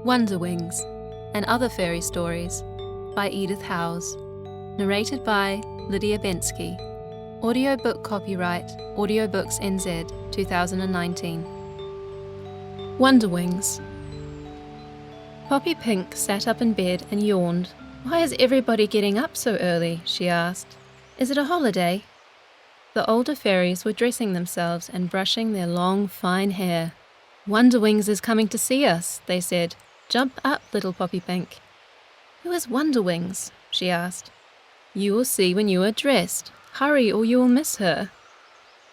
Wonderwings and Other Fairy Stories by Edith Howes. Narrated by Lydia Bensky. Audiobook copyright Audiobooks NZ 2019. Wonderwings. Poppy Pink sat up in bed and yawned. "Why is everybody getting up so early?" she asked. "Is it a holiday?" The older fairies were dressing themselves and brushing their long, fine hair. "Wonderwings is coming to see us," they said. "Jump up, little Poppy Pink." "Who is Wonderwings?" she asked. "You will see when you are dressed. Hurry or you will miss her."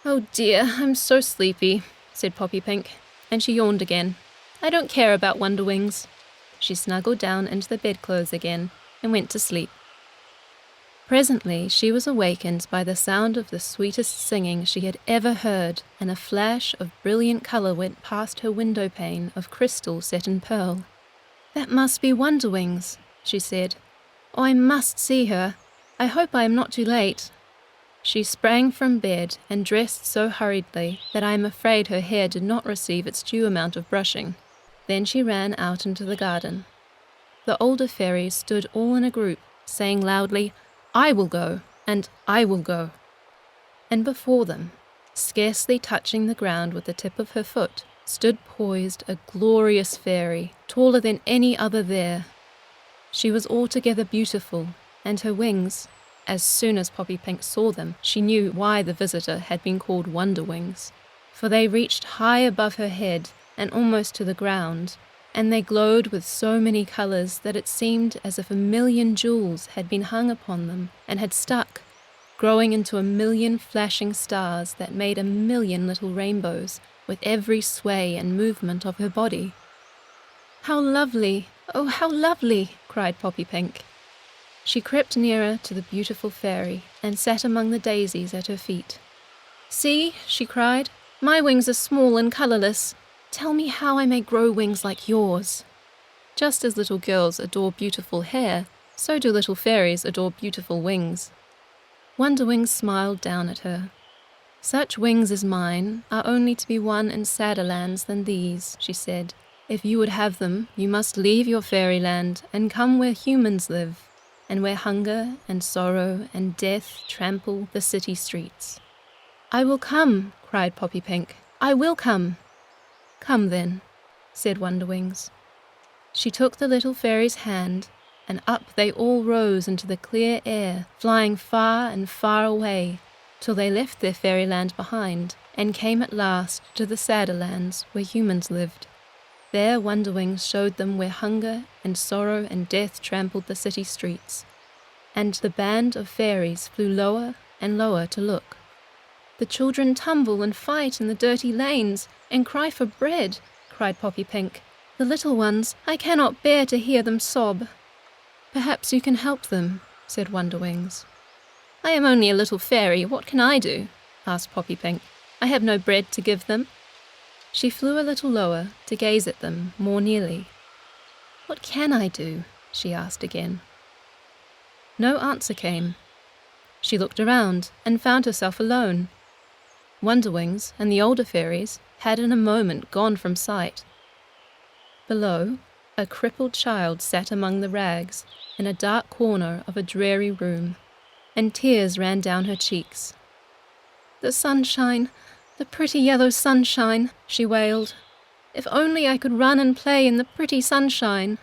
"Oh dear, I'm so sleepy," said Poppy Pink, and she yawned again. "I don't care about Wonderwings." She snuggled down into the bedclothes again and went to sleep. Presently she was awakened by the sound of the sweetest singing she had ever heard, and a flash of brilliant colour went past her window pane of crystal set in pearl. "That must be Wonderwings," she said. "Oh, I must see her. I hope I am not too late." She sprang from bed and dressed so hurriedly that I am afraid her hair did not receive its due amount of brushing. Then she ran out into the garden. The older fairies stood all in a group, saying loudly, "I will go," and "I will go." And before them, scarcely touching the ground with the tip of her foot, stood poised a glorious fairy, taller than any other there. She was altogether beautiful, and her wings, as soon as Poppy Pink saw them, she knew why the visitor had been called Wonderwings, for they reached high above her head and almost to the ground, and they glowed with so many colours that it seemed as if 1,000,000 jewels had been hung upon them and had stuck, growing into 1,000,000 flashing stars that made 1,000,000 little rainbows with every sway and movement of her body. "How lovely! Oh, how lovely!" cried Poppy Pink. She crept nearer to the beautiful fairy and sat among the daisies at her feet. "See," she cried, "my wings are small and colourless. Tell me how I may grow wings like yours." Just as little girls adore beautiful hair, so do little fairies adore beautiful wings. Wonderwings smiled down at her. "Such wings as mine are only to be won in sadder lands than these," she said. "If you would have them, you must leave your fairyland and come where humans live, and where hunger and sorrow and death trample the city streets." "I will come," cried Poppy Pink. "I will come." "Come then," said Wonderwings. She took the little fairy's hand, and up they all rose into the clear air, flying far and far away, till they left their fairyland behind, and came at last to the sadder lands where humans lived. There Wonderwings showed them where hunger and sorrow and death trampled the city streets, and the band of fairies flew lower and lower to look. "The children tumble and fight in the dirty lanes and cry for bread," cried Poppy Pink. "The little ones, I cannot bear to hear them sob." "Perhaps you can help them," said Wonderwings. "I am only a little fairy. What can I do?" asked Poppy Pink. "I have no bread to give them." She flew a little lower to gaze at them more nearly. "What can I do?" she asked again. No answer came. She looked around and found herself alone. Wonderwings and the older fairies had in a moment gone from sight. Below, a crippled child sat among the rags in a dark corner of a dreary room, and tears ran down her cheeks. "The sunshine, the pretty yellow sunshine," she wailed. "If only I could run and play in the pretty sunshine."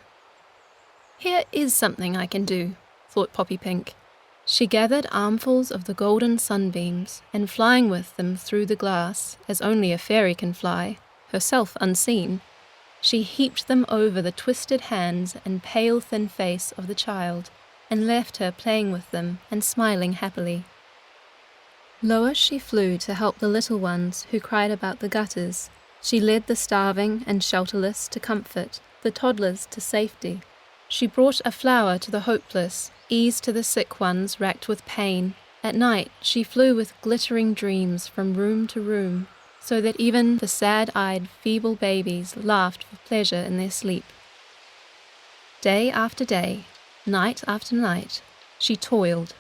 "Here is something I can do," thought Poppy Pink. She gathered armfuls of the golden sunbeams, and flying with them through the glass, as only a fairy can fly, herself unseen, she heaped them over the twisted hands and pale thin face of the child, and left her playing with them and smiling happily. Lower she flew to help the little ones who cried about the gutters. She led the starving and shelterless to comfort, the toddlers to safety. She brought a flower to the hopeless, ease to the sick ones racked with pain. At night she flew with glittering dreams from room to room, so that even the sad-eyed, feeble babies laughed for pleasure in their sleep. Day after day, night after night, she toiled,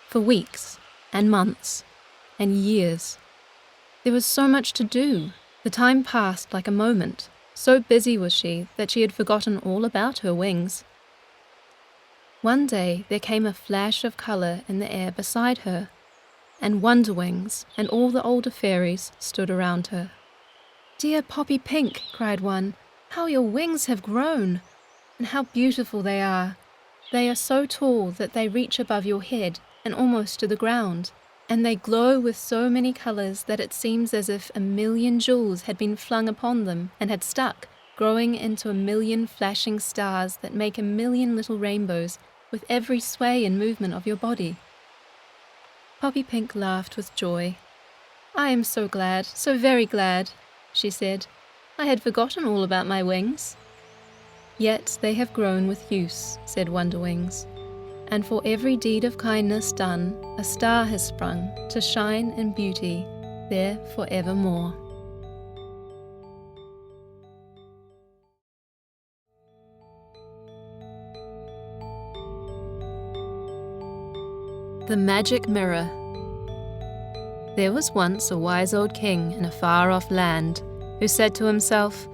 for weeks and months and years. There was so much to do. The time passed like a moment, So busy was she that she had forgotten all about her wings. One day there came a flash of colour in the air beside her, and Wonderwings and all the older fairies stood around her. "Dear Poppy Pink," cried one, "how your wings have grown, and how beautiful they are. They are so tall that they reach above your head and almost to the ground, and they glow with so many colours that it seems as if 1,000,000 jewels had been flung upon them and had stuck, growing into 1,000,000 flashing stars that make 1,000,000 little rainbows with every sway and movement of your body." Poppy Pink laughed with joy. "I am so glad, so very glad," she said. "I had forgotten all about my wings." "Yet they have grown with use," said Wonderwings, "and for every deed of kindness done, a star has sprung to shine in beauty there for evermore." The Magic Mirror. There was once a wise old king in a far-off land who said to himself,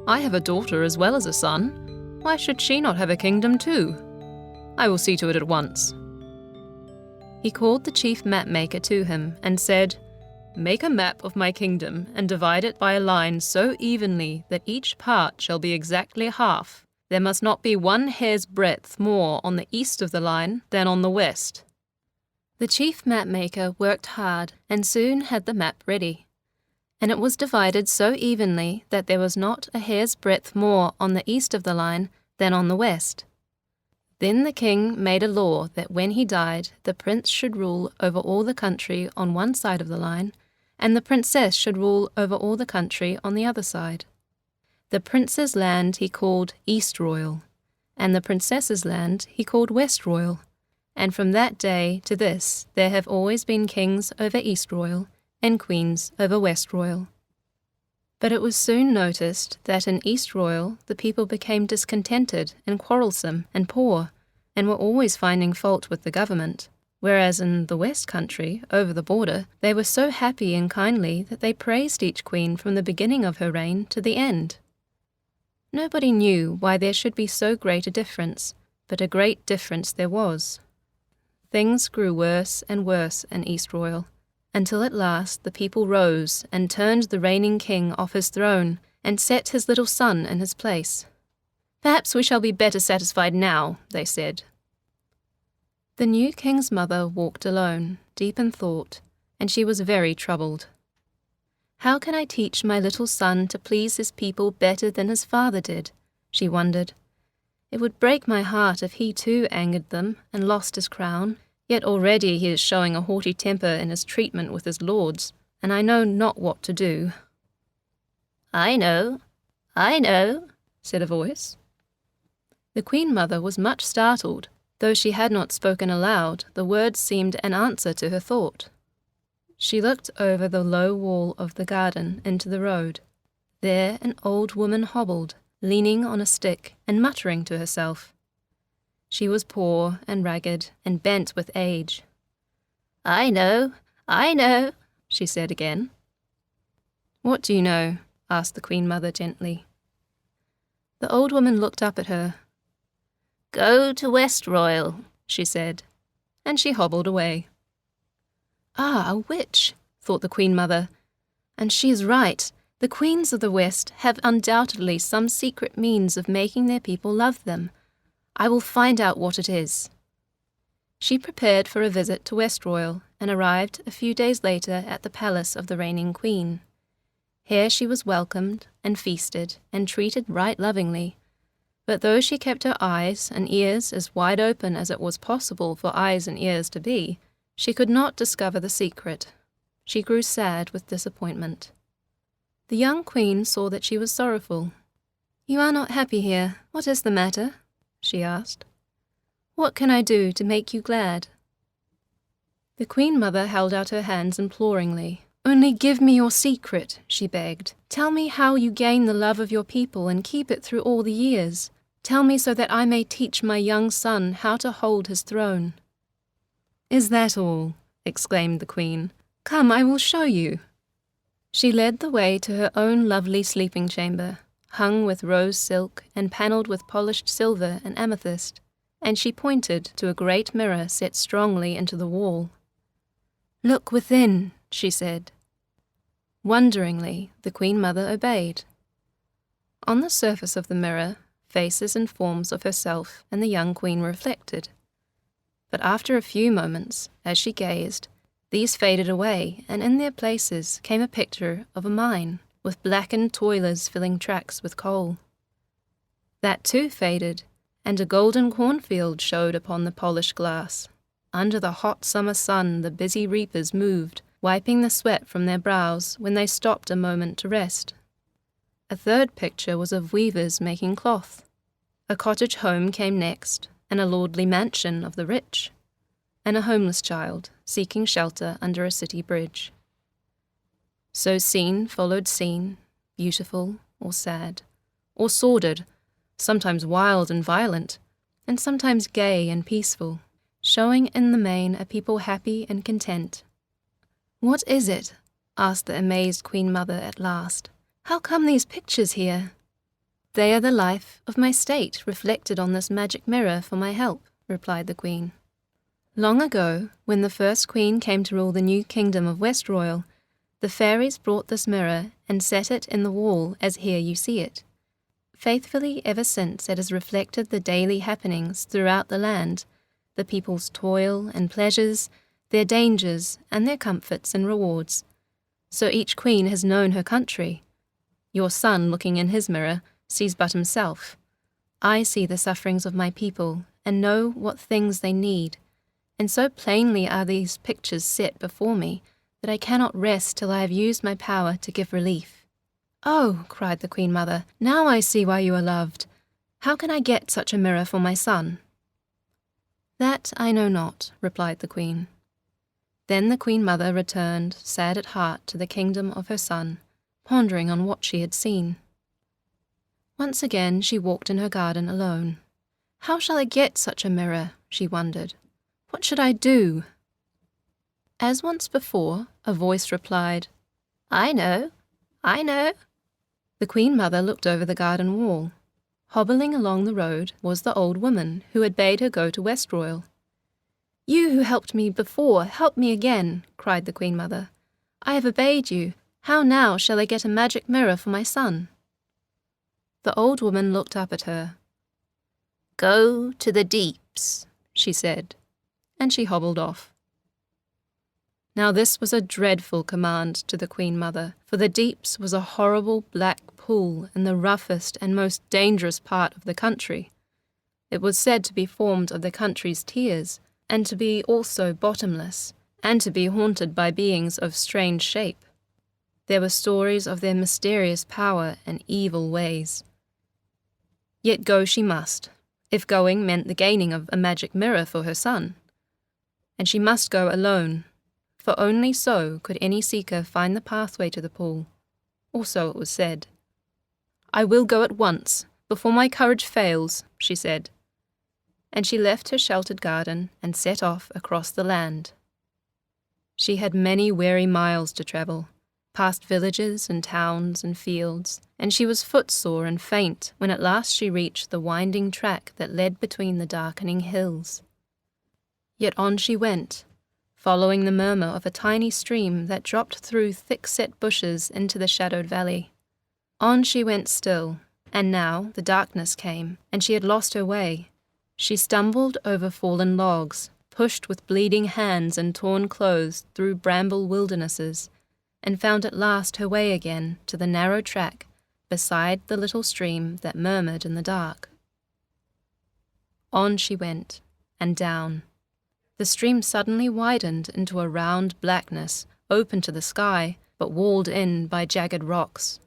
"I have a daughter as well as a son. Why should she not have a kingdom too? I will see to it at once." He called the chief mapmaker to him and said, "Make a map of my kingdom and divide it by a line so evenly that each part shall be exactly half. There must not be 1 hair's breadth more on the east of the line than on the west." The chief mapmaker worked hard and soon had the map ready, and it was divided so evenly that there was not a hair's breadth more on the east of the line than on the west. Then the king made a law that when he died, the prince should rule over all the country on one side of the line, and the princess should rule over all the country on the other side. The prince's land he called East Royal, and the princess's land he called West Royal. And from that day to this there have always been kings over East Royal and queens over West Royal. But it was soon noticed that in East Royal the people became discontented and quarrelsome and poor, and were always finding fault with the government, whereas in the West Country, over the border, they were so happy and kindly that they praised each queen from the beginning of her reign to the end. Nobody knew why there should be so great a difference, but a great difference there was. Things grew worse and worse in East Royal, until at last the people rose and turned the reigning king off his throne and set his little son in his place. "Perhaps we shall be better satisfied now," they said. The new king's mother walked alone, deep in thought, and she was very troubled. "How can I teach my little son to please his people better than his father did?" she wondered. "It would break my heart if he too angered them and lost his crown, yet already he is showing a haughty temper in his treatment with his lords, and I know not what to do." I know," said a voice. The Queen Mother was much startled. Though she had not spoken aloud, the words seemed an answer to her thought. She looked over the low wall of the garden into the road. There an old woman hobbled, leaning on a stick and muttering to herself. She was poor and ragged and bent with age. I know," she said again. "What do you know?" asked the Queen Mother gently. The old woman looked up at her. "Go to West Royal," she said, and she hobbled away. "Ah, a witch," thought the Queen Mother, "and she is right. The queens of the West have undoubtedly some secret means of making their people love them. I will find out what it is." She prepared for a visit to West Royal and arrived a few days later at the palace of the reigning queen. Here she was welcomed and feasted and treated right lovingly. But though she kept her eyes and ears as wide open as it was possible for eyes and ears to be, she could not discover the secret. She grew sad with disappointment. The young queen saw that she was sorrowful. "You are not happy here. What is the matter?" she asked. "What can I do to make you glad?" The Queen Mother held out her hands imploringly. "Only give me your secret," she begged. "Tell me how you gain the love of your people and keep it through all the years. Tell me so that I may teach my young son how to hold his throne." "Is that all?" exclaimed the Queen. "Come, I will show you." She led the way to her own lovely sleeping chamber, hung with rose silk and panelled with polished silver and amethyst, and she pointed to a great mirror set strongly into the wall. "Look within," she said. Wonderingly, the Queen Mother obeyed. On the surface of the mirror, faces and forms of herself and the young queen were reflected. But after a few moments, as she gazed, these faded away, and in their places came a picture of a mine, with blackened toilers filling tracks with coal. That too faded, and a golden cornfield showed upon the polished glass. Under the hot summer sun the busy reapers moved, wiping the sweat from their brows when they stopped a moment to rest. A third picture was of weavers making cloth. A cottage home came next, and a lordly mansion of the rich, and a homeless child seeking shelter under a city bridge. So scene followed scene, beautiful or sad, or sordid, sometimes wild and violent, and sometimes gay and peaceful, showing in the main a people happy and content. "What is it?" asked the amazed Queen Mother at last. "How come these pictures here?" "They are the life of my state reflected on this magic mirror for my help," replied the Queen. "Long ago, when the first Queen came to rule the new kingdom of Westroyal, the fairies brought this mirror and set it in the wall as here you see it. Faithfully ever since it has reflected the daily happenings throughout the land, the people's toil and pleasures, their dangers and their comforts and rewards. So each queen has known her country. Your son, looking in his mirror, sees but himself. I see the sufferings of my people and know what things they need, and so plainly are these pictures set before me that I cannot rest till I have used my power to give relief." "Oh," cried the Queen Mother, "now I see why you are loved. How can I get such a mirror for my son?" "That I know not," replied the Queen. Then the Queen Mother returned, sad at heart, to the kingdom of her son, pondering on what she had seen. Once again she walked in her garden alone. "How shall I get such a mirror?" she wondered. "What should I do?" As once before, a voice replied, "I know, I know." The Queen Mother looked over the garden wall. Hobbling along the road was the old woman who had bade her go to Westroyal. "You who helped me before, help me again," cried the Queen Mother. "I have obeyed you. How now shall I get a magic mirror for my son?" The old woman looked up at her. "Go to the deeps," she said, and she hobbled off. Now this was a dreadful command to the Queen Mother, for the deeps was a horrible black pool in the roughest and most dangerous part of the country. It was said to be formed of the country's tears, and to be also bottomless, and to be haunted by beings of strange shape. There were stories of their mysterious power and evil ways. Yet go she must, if going meant the gaining of a magic mirror for her son. And she must go alone, for only so could any seeker find the pathway to the pool, or so it was said. "I will go at once, before my courage fails," she said. And she left her sheltered garden and set off across the land. She had many weary miles to travel, past villages and towns and fields, and she was footsore and faint when at last she reached the winding track that led between the darkening hills. Yet on she went, following the murmur of a tiny stream that dropped through thick-set bushes into the shadowed valley. On she went still, and now the darkness came, and she had lost her way. She stumbled over fallen logs, pushed with bleeding hands and torn clothes through bramble wildernesses, and found at last her way again to the narrow track beside the little stream that murmured in the dark. On she went, and down. The stream suddenly widened into a round blackness, open to the sky, but walled in by jagged rocks.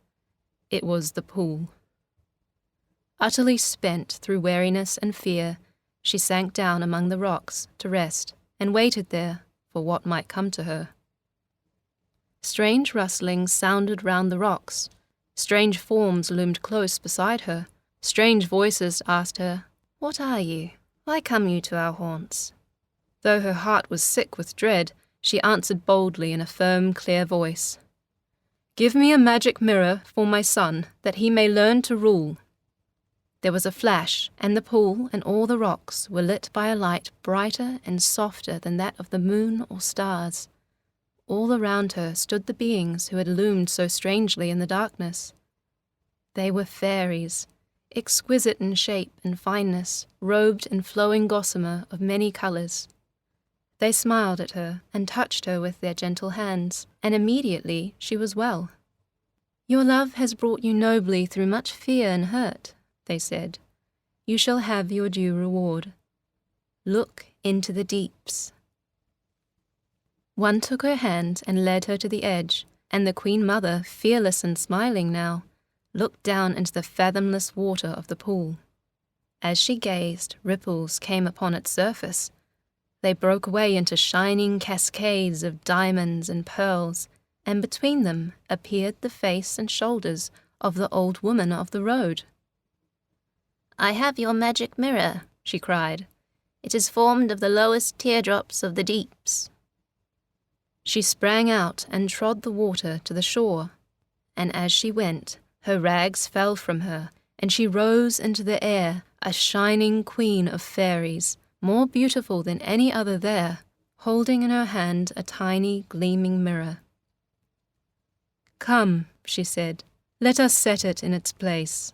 It was the pool. Utterly spent through weariness and fear, she sank down among the rocks to rest, and waited there for what might come to her. Strange rustlings sounded round the rocks. Strange forms loomed close beside her. Strange voices asked her, "What are you? Why come you to our haunts?" Though her heart was sick with dread, she answered boldly in a firm, clear voice, "Give me a magic mirror for my son, that he may learn to rule." There was a flash, and the pool and all the rocks were lit by a light brighter and softer than that of the moon or stars. All around her stood the beings who had loomed so strangely in the darkness. They were fairies, exquisite in shape and fineness, robed in flowing gossamer of many colours. They smiled at her and touched her with their gentle hands, and immediately she was well. "Your love has brought you nobly through much fear and hurt," they said. "You shall have your due reward. Look into the deeps." One took her hand and led her to the edge, and the Queen Mother, fearless and smiling now, looked down into the fathomless water of the pool. As she gazed, ripples came upon its surface. They broke away into shining cascades of diamonds and pearls, and between them appeared the face and shoulders of the old woman of the road. "I have your magic mirror," she cried. "It is formed of the lowest teardrops of the deeps." She sprang out and trod the water to the shore, and as she went, her rags fell from her, and she rose into the air, a shining queen of fairies, more beautiful than any other there, holding in her hand a tiny, gleaming mirror. "Come," she said, "let us set it in its place."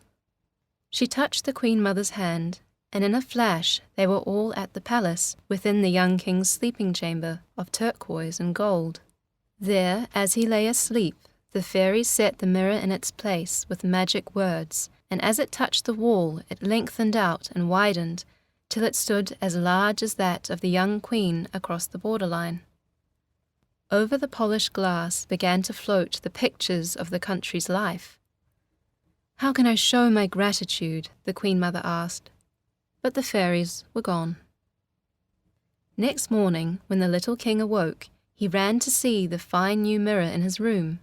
She touched the Queen Mother's hand, and in a flash they were all at the palace, within the young king's sleeping chamber of turquoise and gold. There, as he lay asleep, the fairies set the mirror in its place with magic words, and as it touched the wall it lengthened out and widened, till it stood as large as that of the young queen across the borderline. Over the polished glass began to float the pictures of the country's life. "How can I show my gratitude?" the Queen Mother asked. But the fairies were gone. Next morning, when the little king awoke, he ran to see the fine new mirror in his room.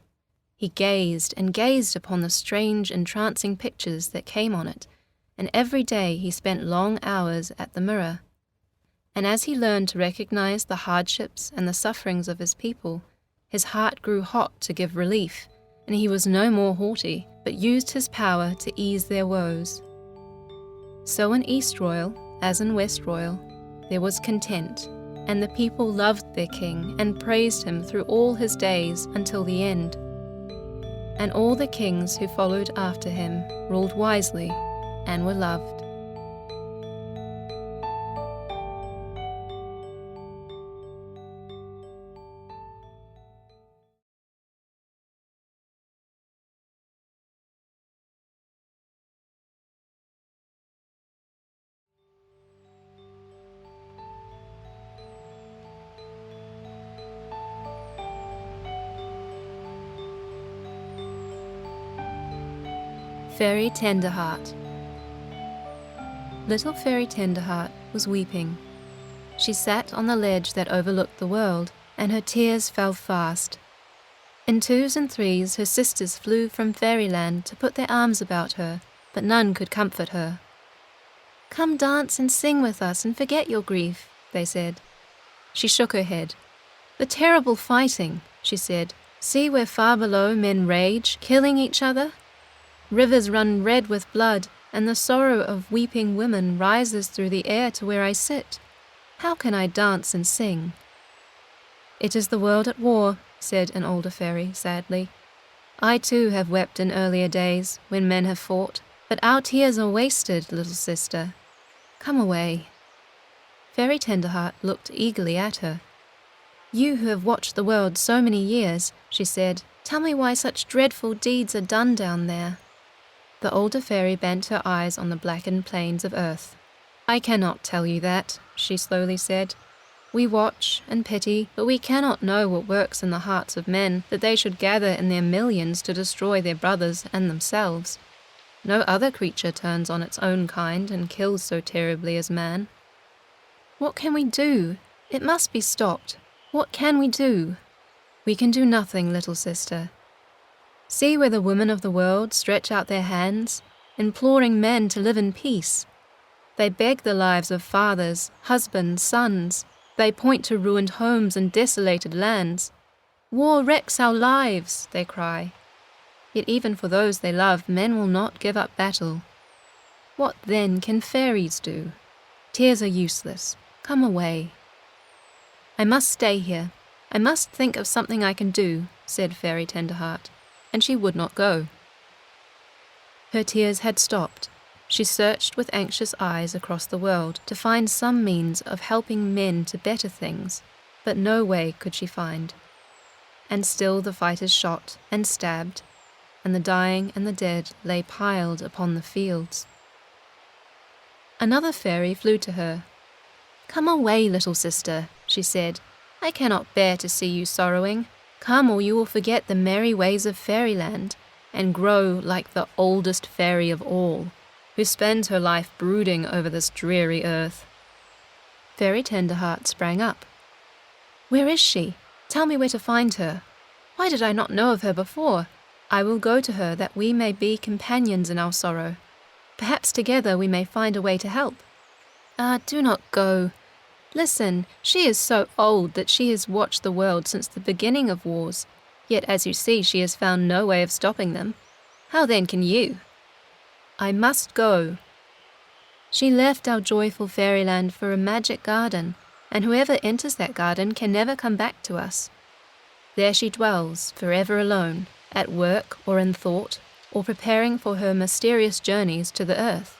He gazed and gazed upon the strange, entrancing pictures that came on it, and every day he spent long hours at the mirror. And as he learned to recognize the hardships and the sufferings of his people, his heart grew hot to give relief, and he was no more haughty, but used his power to ease their woes. So in East Royal, as in West Royal, there was content, and the people loved their king and praised him through all his days until the end. And all the kings who followed after him ruled wisely and were loved. Fairy Tenderheart. Little Fairy Tenderheart was weeping. She sat on the ledge that overlooked the world, and her tears fell fast. In twos and threes her sisters flew from fairyland to put their arms about her, but none could comfort her. "Come dance and sing with us and forget your grief," they said. She shook her head. "The terrible fighting," she said. "See where far below men rage, killing each other? Rivers run red with blood, and the sorrow of weeping women rises through the air to where I sit. How can I dance and sing?" "It is the world at war," said an older fairy sadly. "I too have wept in earlier days, when men have fought, but our tears are wasted, little sister. Come away." Fairy Tenderheart looked eagerly at her. "You who have watched the world so many years," she said, "tell me why such dreadful deeds are done down there." The older fairy bent her eyes on the blackened plains of earth. "I cannot tell you that," she slowly said. "We watch and pity, but we cannot know what works in the hearts of men, that they should gather in their millions to destroy their brothers and themselves. No other creature turns on its own kind and kills so terribly as man. What can we do? It must be stopped. What can we do?" "We can do nothing, little sister. See where the women of the world stretch out their hands, imploring men to live in peace. They beg the lives of fathers, husbands, sons. They point to ruined homes and desolated lands. 'War wrecks our lives,' they cry. Yet even for those they love, men will not give up battle. What then can fairies do? Tears are useless. Come away." "I must stay here. I must think of something I can do," said Fairy Tenderheart, and she would not go. Her tears had stopped. She searched with anxious eyes across the world to find some means of helping men to better things, but no way could she find. And still the fighters shot and stabbed, and the dying and the dead lay piled upon the fields. Another fairy flew to her. "Come away, little sister," she said. "I cannot bear to see you sorrowing. Come, or you will forget the merry ways of fairyland, and grow like the oldest fairy of all, who spends her life brooding over this dreary earth." Fairy Tenderheart sprang up. "Where is she? Tell me where to find her. Why did I not know of her before? I will go to her that we may be companions in our sorrow. Perhaps together we may find a way to help." "Ah, do not go. Listen, she is so old that she has watched the world since the beginning of wars, yet as you see she has found no way of stopping them. How then can you?" "I must go. She left our joyful fairyland for a magic garden, and whoever enters that garden can never come back to us. There she dwells, forever alone, at work or in thought, or preparing for her mysterious journeys to the earth.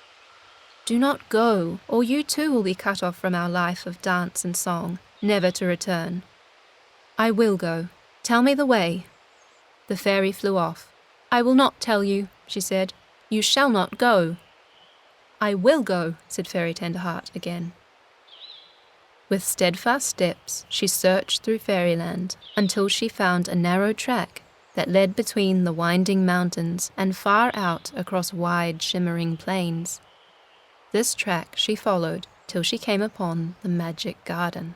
Do not go, or you too will be cut off from our life of dance and song, never to return." "I will go. Tell me the way." The fairy flew off. "I will not tell you," she said. "You shall not go." "I will go," said Fairy Tenderheart again. With steadfast steps, she searched through fairyland until she found a narrow track that led between the winding mountains and far out across wide, shimmering plains. This track she followed till she came upon the magic garden.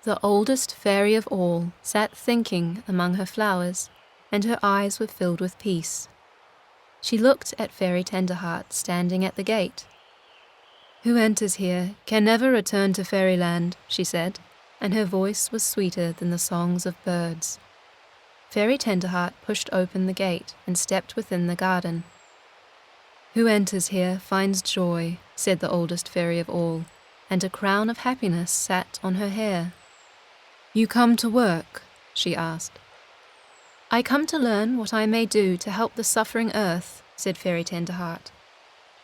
The oldest fairy of all sat thinking among her flowers, and her eyes were filled with peace. She looked at Fairy Tenderheart standing at the gate. "Who enters here can never return to fairyland," she said, and her voice was sweeter than the songs of birds. Fairy Tenderheart pushed open the gate and stepped within the garden. "Who enters here finds joy," said the oldest fairy of all, and a crown of happiness sat on her hair. "You come to work?" she asked. "I come to learn what I may do to help the suffering earth," said Fairy Tenderheart.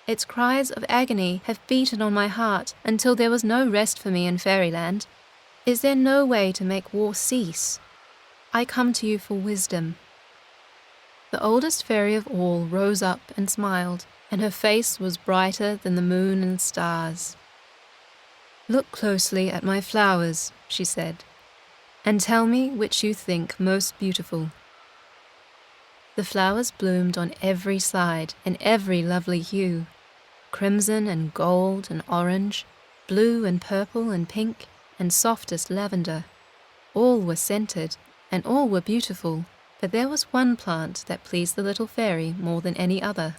"Its cries of agony have beaten on my heart until there was no rest for me in fairyland. Is there no way to make war cease? I come to you for wisdom." The oldest fairy of all rose up and smiled, and her face was brighter than the moon and stars. "Look closely at my flowers," she said, "and tell me which you think most beautiful." The flowers bloomed on every side in every lovely hue, crimson and gold and orange, blue and purple and pink, and softest lavender. All were scented, and all were beautiful, but there was one plant that pleased the little fairy more than any other.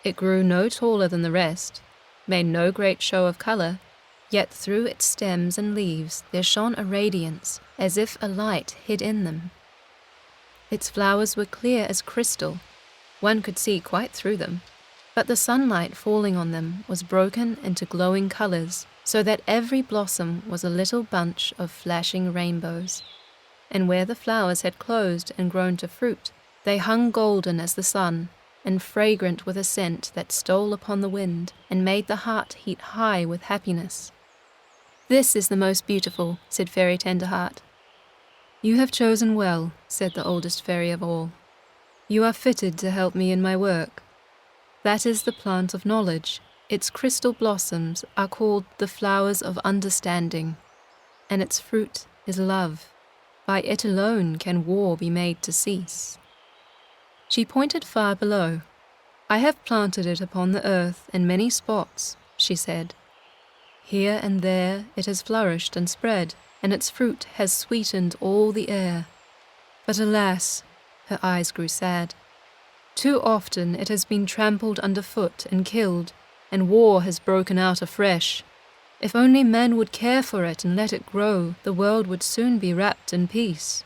It grew no taller than the rest, made no great show of colour, yet through its stems and leaves there shone a radiance, as if a light hid in them. Its flowers were clear as crystal. One could see quite through them, but the sunlight falling on them was broken into glowing colours, so that every blossom was a little bunch of flashing rainbows. And where the flowers had closed and grown to fruit, they hung golden as the sun, and fragrant with a scent that stole upon the wind and made the heart heat high with happiness. "This is the most beautiful," said Fairy Tenderheart. "You have chosen well," said the oldest fairy of all. "You are fitted to help me in my work. That is the plant of knowledge. Its crystal blossoms are called the flowers of understanding, and its fruit is love. By it alone can war be made to cease." She pointed far below. "I have planted it upon the earth in many spots," she said. "Here and there it has flourished and spread, and its fruit has sweetened all the air. But alas," her eyes grew sad, "too often it has been trampled underfoot and killed, and war has broken out afresh. If only men would care for it and let it grow, the world would soon be wrapped in peace."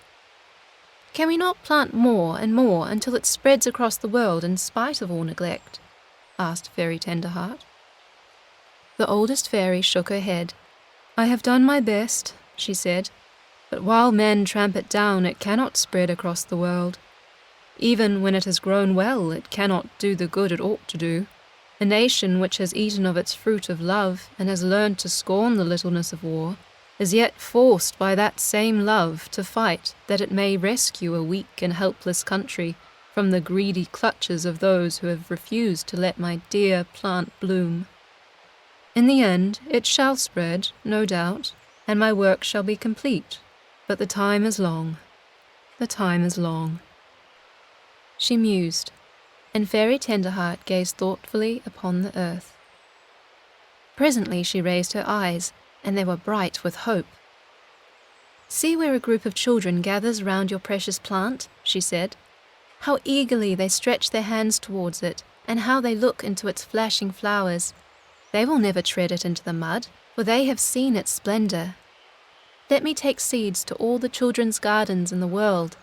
Can we not plant more and more until it spreads across the world in spite of all neglect?" asked Fairy Tenderheart. The oldest fairy shook her head. "I have done my best," she said, "but while men tramp it down, it cannot spread across the world. Even when it has grown well, it cannot do the good it ought to do. A nation which has eaten of its fruit of love and has learned to scorn the littleness of war is yet forced by that same love to fight that it may rescue a weak and helpless country from the greedy clutches of those who have refused to let my dear plant bloom. In the end, it shall spread, no doubt, and my work shall be complete, but the time is long. The time is long." She mused, and Fairy Tenderheart gazed thoughtfully upon the earth. Presently she raised her eyes, and they were bright with hope. "See where a group of children gathers round your precious plant," she said. "How eagerly they stretch their hands towards it, and how they look into its flashing flowers. They will never tread it into the mud, for they have seen its splendor. Let me take seeds to all the children's gardens in the world.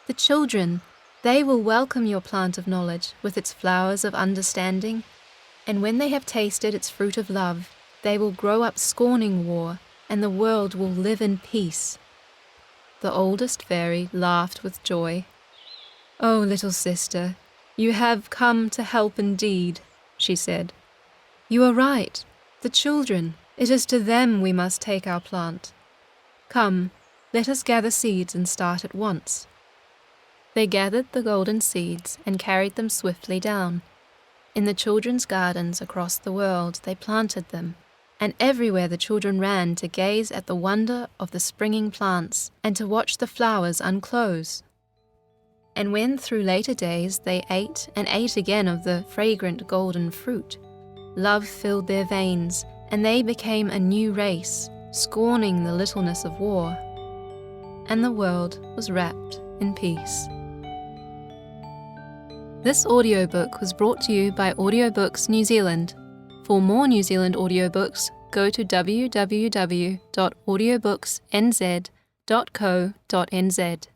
The children, they will welcome your plant of knowledge with its flowers of understanding, and when they have tasted its fruit of love, they will grow up scorning war, and the world will live in peace." The oldest fairy laughed with joy. "Oh, little sister, you have come to help indeed," she said. "You are right. The children, it is to them we must take our plant. Come, let us gather seeds and start at once." They gathered the golden seeds and carried them swiftly down. In the children's gardens across the world they planted them, and everywhere the children ran to gaze at the wonder of the springing plants and to watch the flowers unclose. And when through later days they ate and ate again of the fragrant golden fruit, love filled their veins, and they became a new race, scorning the littleness of war. And the world was wrapped in peace. This audiobook was brought to you by Audiobooks New Zealand. For more New Zealand audiobooks, go to www.audiobooksnz.co.nz.